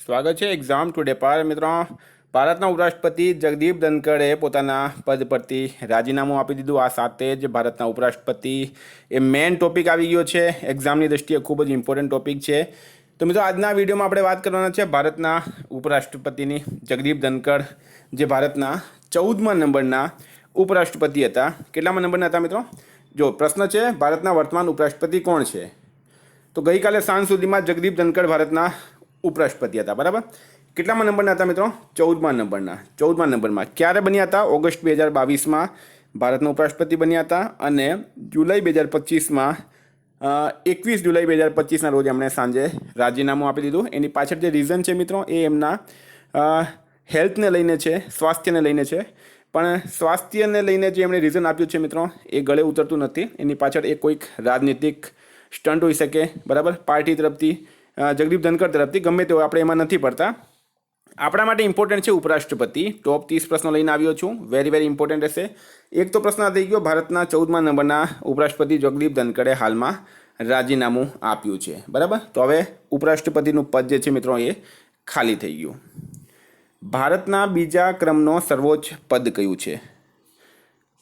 સ્વાગત છે exam today પર મિત્રો. ભારતના ઉપરાષ્ટ્રપતિ જગદીપ ધનખડે પોતાના પદ પરથી રાજીનામું આપી દીધું. આ સાથે જ ભારતના ઉપરાષ્ટ્રપતિ એ મેઇન ટોપિક આવી ગયો છે. એક્ઝામની દૃષ્ટિએ ખૂબ જ ઇમ્પોર્ટન્ટ ટોપિક છે. તો મિત્રો આજના વિડીયોમાં આપણે વાત કરવાના છે ભારતના ઉપરાષ્ટ્રપતિની. જગદીપ ધનખડ જે ભારતના 14મા નંબરના ઉપરાષ્ટ્રપતિ હતા. કેટલામાં નંબરના હતા મિત્રો? જો પ્રશ્ન છે ભારતના વર્તમાન ઉપરાષ્ટ્રપતિ કોણ છે? તો ગઈકાલે સાંજ સુધીમાં જગદીપ ધનખડ ભારતના ઉપરાષ્ટ્રપતિ હતા. બરાબર. કેટલામાં નંબરના હતા મિત્રો? 14મા નંબરના. 14મા નંબરમાં ક્યારે બન્યા હતા? ઓગસ્ટ 2022માં ભારતના ઉપરાષ્ટ્રપતિ બન્યા હતા અને જુલાઈ 2025માં 21 જુલાઈ 2025ના રોજ એમણે સાંજે રાજીનામું આપી દીધું. એની પાછળ જે રીઝન છે મિત્રો એ એમના હેલ્થને લઈને છે, સ્વાસ્થ્યને લઈને છે. પણ સ્વાસ્થ્યને લઈને જે એમણે રીઝન આપ્યું છે મિત્રો એ ગળે ઉતરતું નથી. એની પાછળ એ કોઈક રાજનીતિક સ્ટન્ટ હોઈ શકે. બરાબર. પાર્ટી તરફથી, જગદીપ ધનખડ તરફથી, ગમે તેઓ આપણે એમાં નથી પડતા. આપણા માટે ઇમ્પોર્ટન્ટ છે ઉપરાષ્ટ્રપતિ. ટોપ 30 પ્રશ્નો લઈને આવ્યો છું. વેરી વેરી ઇમ્પોર્ટન્ટ હશે. એક તો પ્રશ્ન થઈ ગયો, ભારતના 14મા નંબરના ઉપરાષ્ટ્રપતિ જગદીપ ધનખડે હાલમાં રાજીનામું આપ્યું છે. બરાબર. તો હવે ઉપરાષ્ટ્રપતિનું પદ જે છે મિત્રો એ ખાલી થઈ ગયું. ભારતના બીજા ક્રમનો સર્વોચ્ચ પદ કયું છે?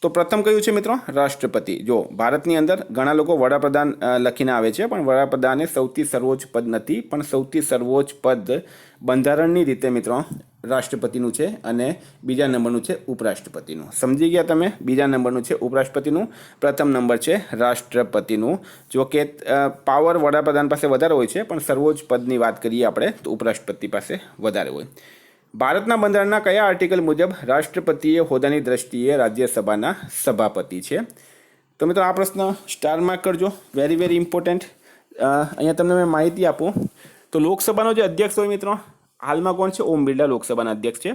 તો પ્રથમ કયું છે મિત્રો? રાષ્ટ્રપતિ. જો ભારતની અંદર ઘણા લોકો વડાપ્રધાન લખીને આવે છે, પણ વડાપ્રધાન એ સૌથી સર્વોચ્ચ પદ નથી. પણ સૌથી સર્વોચ્ચ પદ બંધારણની રીતે મિત્રો રાષ્ટ્રપતિનું છે અને બીજા નંબરનું છે ઉપરાષ્ટ્રપતિનું. સમજી ગયા તમે? બીજા નંબરનું છે ઉપરાષ્ટ્રપતિનું, પ્રથમ નંબર છે રાષ્ટ્રપતિનું. જો કે પાવર વડાપ્રધાન પાસે વધારે હોય છે, પણ સર્વોચ્ચ પદની વાત કરીએ આપણે તો ઉપરાષ્ટ્રપતિ પાસે વધારે હોય. ભારતના બંધારણના કયા આર્ટિકલ મુજબ રાષ્ટ્રપતિએ હોદ્દાની દ્રષ્ટિએ રાજ્યસભાના સભાપતિ છે? તો મિત્રો આ પ્રશ્ન સ્ટાર માર્ક કરજો. Very very important. અહીંયા તમને મેં માહિતી આપું તો લોકસભાનો જે અધ્યક્ષ હોય મિત્રો, હાલમાં કોણ છે? ઓમ બિરલા લોકસભાના અધ્યક્ષ છે.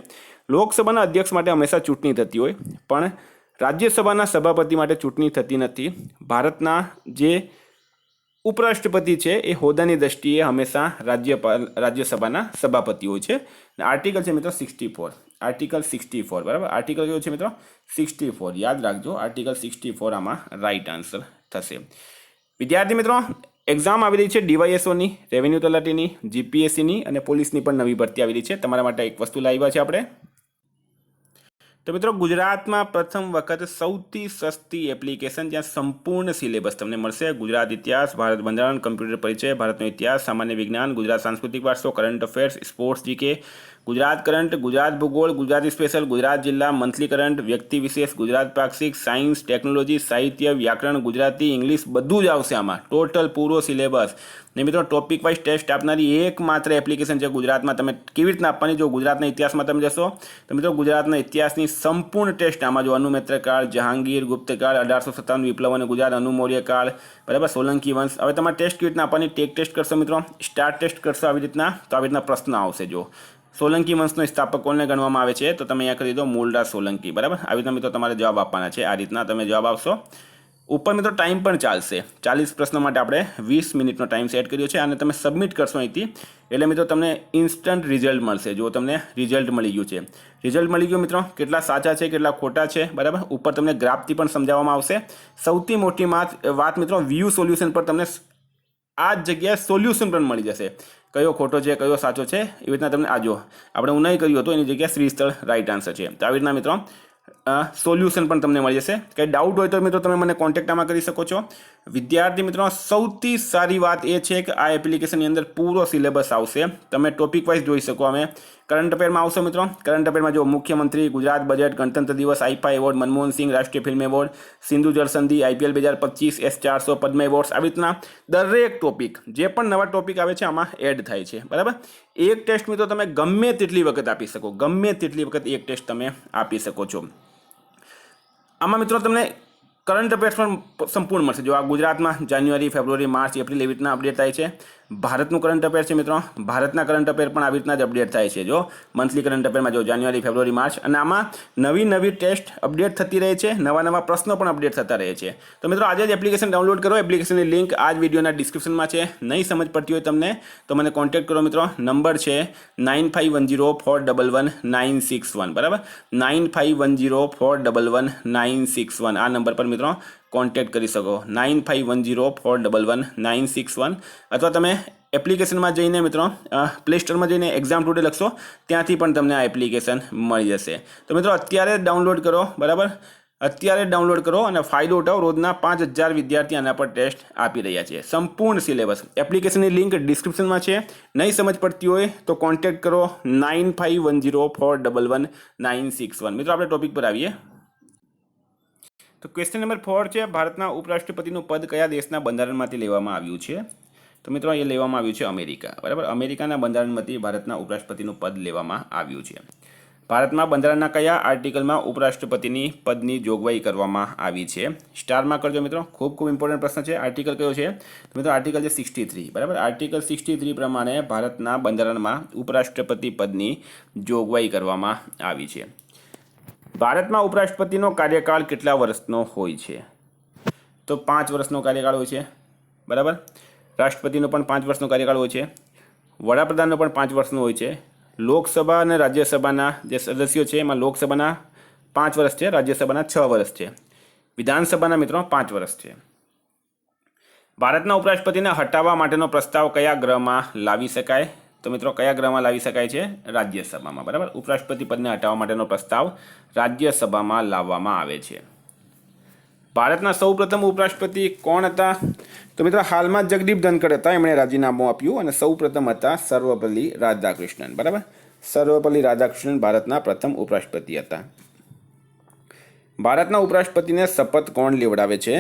લોકસભાના અધ્યક્ષ માટે હંમેશા ચૂંટણી થતી હોય, પણ રાજ્યસભાના સભાપતિ માટે ચૂંટણી થતી નથી. ભારતના જે ઉપરાષ્ટ્રપતિ છે એ હોદ્દાની દ્રષ્ટિએ હંમેશા રાજ્યસભાના સભાપતિ હોય છે. આર્ટિકલ છે મિત્રો 64. આર્ટિકલ 64. બરાબર. આર્ટિકલ કયો છે મિત્રો? 64. યાદ રાખજો, આર્ટિકલ 64 આમાં રાઈટ આન્સર થશે. વિદ્યાર્થી મિત્રો, એક્ઝામ આવી રહી છે ડીવાયએસઓની, રેવન્યુ તલાટીની, જીપીએસસીની અને પોલીસની પણ નવી ભરતી આવી રહી છે. તમારા માટે એક વસ્તુ લાવ્યા છે આપણે. તો મિત્રો ગુજરાતમાં પ્રથમ વખત સૌથી સસ્તી એપ્લિકેશન જ્યાં સંપૂર્ણ સિલેબસ તમને મળશે. ગુજરાત ઇતિહાસ, ભારત બંધારણ, કમ્પ્યુટર પરિચય, ભારતનો ઇતિહાસ, સામાન્ય વિજ્ઞાન, ગુજરાત સાંસ્કૃતિક વારસો, current affairs, sports, GK, Gujarat current, Gujarat ભૂગોળ, ગુજરાતી સ્પેશિયલ, ગુજરાત જિલ્લા, મંથલી કરંટ, વ્યક્તિ વિશેષ, ગુજરાત પાક્ષિક, સાયન્સ, ટેકનોલોજી, સાહિત્ય, વ્યાકરણ, ગુજરાતી, ઇંગ્લિશ બધું જ આવશે આમાં. ટોટલ પૂરો સિલેબસ. ને મિત્રો ટોપિક વાઇઝ ટેસ્ટ આપનારી એકમાત્ર એપ્લિકેશન છે ગુજરાતમાં. તમે કેવી રીતના આપવાની? જો ગુજરાતના ઇતિહાસમાં તમે જશો તો મિત્રો ગુજરાતના ઇતિહાસની સંપૂર્ણ ટેસ્ટ આમાં જો અનુમિત્રકાળ, જહાંગીર, ગુપ્તકાળ, 1857 વિપ્લવ અને ગુજરાત, અનુમૌર્ય કાળ, બરાબર, સોલંકી વંશ. હવે તમારે ટેસ્ટ કેવી રીતના આપવાની? ટેક ટેસ્ટ કરશો મિત્રો, સ્ટાર ટેસ્ટ કરશો આવી રીતના, તો આવી રીતના પ્રશ્ન આવશે. જો સોલંકી વંશનો સ્થાપક કોને ગણવામાં આવે છે? તો તમે અહીંયા કરી દો મૂળરાજ સોલંકી. બરાબર. આવી રીતના મિત્રો તમારે જવાબ આપવાના છે. આ રીતના તમે જવાબ આપશો. ઉપર મિત્રો ટાઈમ પણ ચાલશે. 40 પ્રશ્નો માટે આપણે 20 મિનિટનો ટાઈમ સેટ કર્યો છે અને તમે સબમિટ કરશો અહીંથી એટલે મિત્રો તમને ઇન્સ્ટન્ટ રિઝલ્ટ મળશે. જો તમને રિઝલ્ટ મળી ગયું છે, રિઝલ્ટ મળી ગયું મિત્રો, કેટલા સાચા છે કેટલા ખોટા છે. બરાબર. ઉપર તમને ગ્રાફથી પણ સમજાવવામાં આવશે. સૌથી મોટી વાત મિત્રો, વ્યૂ સોલ્યુશન પર તમને આ જ જગ્યાએ સોલ્યુશન પણ મળી જશે. કયો ખોટો છે, કયો સાચો છે, એવી રીતના તમને આજો આપણે ઉનાઈ કર્યું હતું એની જગ્યાએ શ્રી સ્થળ રાઈટ આન્સર છે. તો આવી રીતના મિત્રો સોલ્યુશન પણ તમને મળી જશે. કંઈ ડાઉટ હોય તો મિત્રો તમે મને કોન્ટેક્ટ આમાં કરી શકો છો. વિદ્યાર્થી મિત્રો, સૌથી સારી વાત એ છે કે આ એપ્લિકેશનની અંદર પૂરો સિલેબસ આવશે. તમે ટોપિક વાઇઝ જોઈ શકો. અમે કરંટ અફેરમાં આવશો મિત્રો. કરંટ અફેરમાં જો મુખ્યમંત્રી, ગુજરાત બજેટ, ગણતંત્ર દિવસ, આઈફા એવોર્ડ, મનમોહન સિંહ રાષ્ટ્રીય ફિલ્મ એવોર્ડ, સિંધુ જળ સંધિ, IPL 2025, S400, પદ્મ એવોર્ડ્સ, આવી રીતના દરેક ટોપિક જે પણ નવા ટોપિક આવે છે આમાં એડ થાય છે. બરાબર. એક ટેસ્ટ મિત્રો તમે ગમે તેટલી વખત આપી શકો, ગમે તેટલી વખત એક ટેસ્ટ તમે આપી શકો છો. આમાં મિત્રો તમને કરંટ અફેર્સ પણ સંપૂર્ણ મળશે. જો આ ગુજરાતમાં જાન્યુઆરી, ફેબ્રુઆરી, માર્ચ, એપ્રિલ એવી રીતના અપડેટ થાય છે. ભારતનું કરંટ અફેર છે મિત્રો, ભારતના કરંટ અફેર પણ આવી રીતના જ અપડેટ થાય છે. જો મંથલી કરંટ અફેરમાં જો જાન્યુઆરી, ફેબ્રુઆરી, માર્ચ, અને આમાં નવી ટેસ્ટ અપડેટ થતી રહે છે, નવા પ્રશ્નો પણ અપડેટ થતા રહે છે. તો મિત્રો આજે જ એપ્લિકેશન ડાઉનલોડ કરો. એપ્લિકેશનની લિંક આ જ વિડીયોના ડિસ્ક્રિપ્શનમાં છે. નહીં સમજ પડતી હોય તમને તો મને કોન્ટેક્ટ કરો મિત્રો. નંબર છે 9510411961. બરાબર. 9510411961 આ નંબર પર મિત્રો કોન્ટેક્ટ કરી શકો. 9510411961 અથવા તમે એપ્લિકેશનમાં જઈને મિત્રો પ્લે સ્ટોરમાં જઈને એક્ઝામ ટુડે લખશો ત્યાંથી પણ તમને આ એપ્લિકેશન મળી જશે. તો મિત્રો અત્યારે ડાઉનલોડ કરો, બરાબર, અત્યારે ડાઉનલોડ કરો અને ફાયદો ઉઠાવો. રોજના 5000 વિદ્યાર્થી આના પર ટેસ્ટ આપી રહ્યા છે. સંપૂર્ણ સિલેબસ. એપ્લિકેશનની લિંક ડિસ્ક્રિપ્શનમાં છે. નહીં સમજ પડતી હોય તો કોન્ટેક્ટ કરો 9510411961. મિત્રો આપણે ટોપિક પર આવીએ. તો ક્વેશ્ચન નંબર 4 છે, ભારતના ઉપરાષ્ટ્રપતિનું પદ કયા દેશના બંધારણમાંથી લેવામાં આવ્યું છે? તો મિત્રો એ લેવામાં આવ્યું છે અમેરિકા, બરાબર. અમેરિકાના બંધારણમાંથી ભારતના ઉપરાષ્ટ્રપતિનું પદ લેવામાં આવ્યું છે. ભારતમાં બંધારણના કયા આર્ટિકલમાં ઉપરાષ્ટ્રપતિની પદની જોગવાઈ કરવામાં આવી છે? સ્ટારમાં કરજો મિત્રો, ખૂબ ખૂબ ઇમ્પોર્ટન્ટ પ્રશ્ન છે. આર્ટિકલ કયો છે? તો મિત્રો આર્ટિકલ છે 63, બરાબર. આર્ટિકલ 63 પ્રમાણે ભારતના બંધારણમાં ઉપરાષ્ટ્રપતિ પદની જોગવાઈ કરવામાં આવી છે. ભારતમાં ઉપરાષ્ટ્રપતિનો કાર્યકાળ કેટલા વર્ષનો હોય છે? તો 5 વર્ષનો કાર્યકાળ હોય છે, બરાબર. રાષ્ટ્રપતિનો પણ 5 વર્ષનો કાર્યકાળ હોય છે. વડાપ્રધાનનો પણ 5 વર્ષનો હોય છે. લોકસભા અને રાજ્યસભાના જે સદસ્યો છે એમાં લોકસભાના 5 વર્ષ છે, રાજ્યસભાના 6 વર્ષ છે. વિધાનસભાના મિત્રો 5 વર્ષ છે. ભારતના ઉપરાષ્ટ્રપતિને હટાવવા માટેનો પ્રસ્તાવ કયા ગૃહમાં લાવી શકાય? તો મિત્રો કયા ગૃહમાં લાવી શકાય છે? રાજ્યસભામાં, બરાબર. ઉપરાષ્ટ્રપતિ પદને હટાવવા માટેનો પ્રસ્તાવ રાજ્યસભામાં લાવવામાં આવે છે. ભારતના સૌપ્રથમ ઉપરાષ્ટ્રપતિ કોણ હતા? તો મિત્રો હાલમાં જગદીપ ધનખડ હતા, એમણે રાજીનામું આપ્યું અને સૌપ્રથમ હતા સર્વપલ્લી રાધાકૃષ્ણન, બરાબર. સર્વપલ્લી રાધાકૃષ્ણન ભારતના પ્રથમ ઉપરાષ્ટ્રપતિ હતા. ભારતના ઉપરાષ્ટ્રપતિને શપથ કોણ લેવડાવે છે?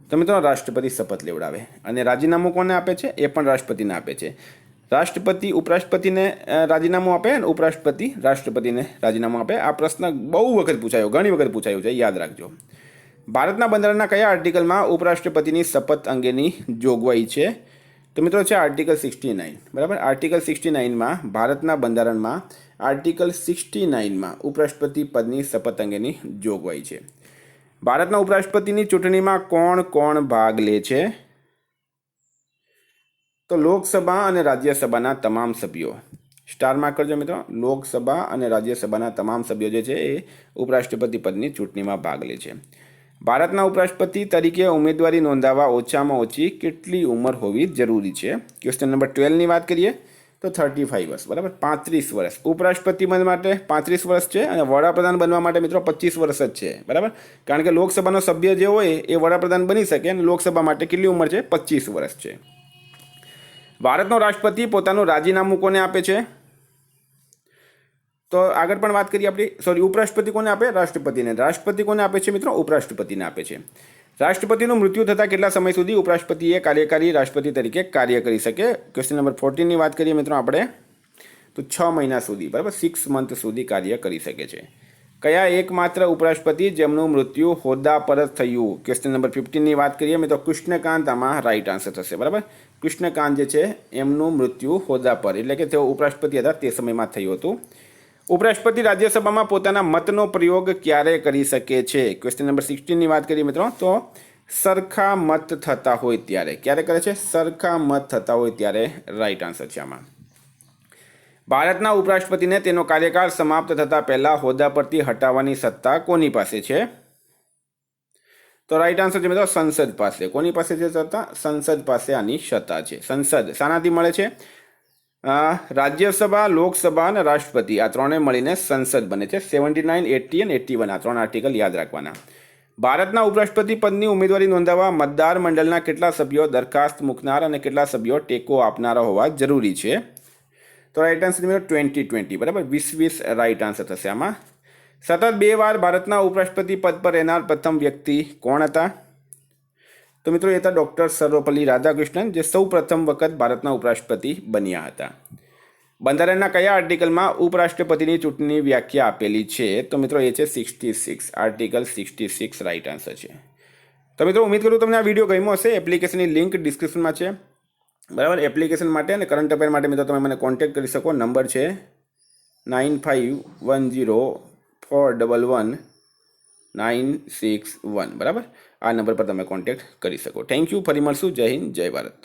તો મિત્રો રાષ્ટ્રપતિ શપથ લેવડાવે. અને રાજીનામું કોને આપે છે? એ પણ રાષ્ટ્રપતિને આપે છે. રાષ્ટ્રપતિ ઉપરાષ્ટ્રપતિને રાજીનામું આપે અને ઉપરાષ્ટ્રપતિ રાષ્ટ્રપતિને રાજીનામું આપે. આ પ્રશ્ન બહુ વખત પૂછાયો, ઘણી વખત પૂછાયો છે, યાદ રાખજો. ભારતના બંધારણના કયા આર્ટિકલમાં ઉપરાષ્ટ્રપતિની શપથ અંગેની જોગવાઈ છે? તો મિત્રો છે આર્ટિકલ 69, બરાબર. આર્ટિકલ 69માં ભારતના બંધારણમાં આર્ટિકલ 69માં ઉપરાષ્ટ્રપતિ પદની શપથ અંગેની જોગવાઈ છે. ભારતના ઉપરાષ્ટ્રપતિની ચૂંટણીમાં કોણ કોણ ભાગ લે છે? તો લોકસભા અને રાજ્યસભાના તમામ સભ્યો. સ્ટારમાં કરજો મિત્રો, લોકસભા અને રાજ્યસભાના તમામ સભ્યો જે છે એ ઉપરાષ્ટ્રપતિ પદની ચૂંટણીમાં ભાગ લે છે. ભારતના ઉપરાષ્ટ્રપતિ તરીકે ઉમેદવારી નોંધાવવા ઓછામાં ઓછી કેટલી ઉંમર હોવી જરૂરી છે? ક્વેશ્ચન નંબર 12ની વાત કરીએ તો 35 વર્ષ, બરાબર. 35 વર્ષ. ઉપરાષ્ટ્રપતિ પદ માટે 35 વર્ષ છે અને વડાપ્રધાન બનવા માટે મિત્રો 25 વર્ષ જ છે, બરાબર. કારણ કે લોકસભાનો સભ્ય જે હોય એ વડાપ્રધાન બની શકે અને લોકસભા માટે કેટલી ઉંમર છે? 25 વર્ષ છે. ભારતનો રાષ્ટ્રપતિ પોતાનું રાજીનામું કોને આપે છે? તો આગળ પણ વાત કરીએ આપણી, ઉપરાષ્ટ્રપતિ કોને આપે? રાષ્ટ્રપતિને. રાષ્ટ્રપતિ કોને આપે છે મિત્રો? ઉપરાષ્ટ્રપતિને આપે છે. રાષ્ટ્રપતિનું મૃત્યુ થતાં કેટલા સમય સુધી ઉપરાષ્ટ્રપતિએ કાર્યકારી રાષ્ટ્રપતિ તરીકે કાર્ય કરી શકે? ક્વેશ્ચન નંબર 14ની વાત કરીએ મિત્રો આપણે તો 6 મહિના સુધી, બરાબર, 6 મંથ સુધી કાર્ય કરી શકે છે. કયા એકમાત્ર ઉપરાષ્ટ્રપતિ જેમનું મૃત્યુ હોદ્દા પર જ થયું? ક્વેશ્ચન નંબર 15ની વાત કરીએ મિત્રો કૃષ્ણકાંત આમાં રાઈટ આન્સર થશે, બરાબર. કૃષ્ણકાંત જે છે એમનું મૃત્યુ હોદ્દા પર, એટલે કે તેઓ ઉપરાષ્ટ્રપતિ હતા તે સમયમાં થયું હતું. ઉપરાષ્ટ્રપતિ રાજ્યસભામાં પોતાના મતનો પ્રયોગ ક્યારે કરી શકે છે? ક્વેશ્ચન નંબર 16ની વાત કરીએ મિત્રો તો સરખા મત થતા હોય ત્યારે. ક્યારે કરે છે? સરખા મત થતા હોય ત્યારે રાઈટ આન્સર છે આમાં. ભારતના ઉપરાષ્ટ્રપતિને તેનો કાર્યકાળ સમાપ્ત થતાં પહેલાં હોદ્દા પરથી હટાવવાની સત્તા કોની પાસે છે? તો રાઈટ આન્સર છે મિત્રો સંસદ પાસે. કોની પાસે છે સત્તા? સંસદ પાસે આની સત્તા છે. સંસદ શાનાથી મળે છે? રાજ્યસભા, લોકસભા અને રાષ્ટ્રપતિ આ ત્રણે મળીને સંસદ બને છે. 79, 80 અને 81 આ 3 આર્ટિકલ યાદ રાખવાના. ભારતના ઉપરાષ્ટ્રપતિ પદની ઉમેદવારી નોંધાવવા મતદાર મંડળના કેટલા સભ્યો દરખાસ્ત મૂકનાર અને કેટલા સભ્યો ટેકો આપનારા હોવા જરૂરી છે? તો રાઈટ આન્સર મિત્રો 20-20, બરાબર. 20-20 રાઈટ આન્સર થશે આમાં. સતત 2 વાર ભારતના ઉપરાષ્ટ્રપતિ પદ પર રહેનાર પ્રથમ વ્યક્તિ કોણ હતા? તો મિત્રો એ હતા ડૉક્ટર સર્વપલ્લી રાધાકૃષ્ણન, જે સૌ પ્રથમ વખત ભારતના ઉપરાષ્ટ્રપતિ બન્યા હતા. બંધારણના કયા આર્ટિકલમાં ઉપરાષ્ટ્રપતિની ચૂંટણી વ્યાખ્યા આપેલી છે? તો મિત્રો એ છે 66, આર્ટિકલ 66 રાઈટ આન્સર છે. તો મિત્રો ઉમ્મીદ કરું તમને આ વિડીયો ગમ્યો હશે. એપ્લિકેશનની લિંક ડિસ્ક્રિપ્શનમાં છે, બરાબર. એપ્લિકેશન માટે અને કરંટ અફેર માટે મિત્રો તમે મને કોન્ટેક્ટ કરી શકો. નંબર છે 9510411961, બરાબર. આ નંબર પર તમે કોન્ટેક્ટ કરી શકો. Thank you. ફરી મળશું. જય હિન્દ, જય ભારત.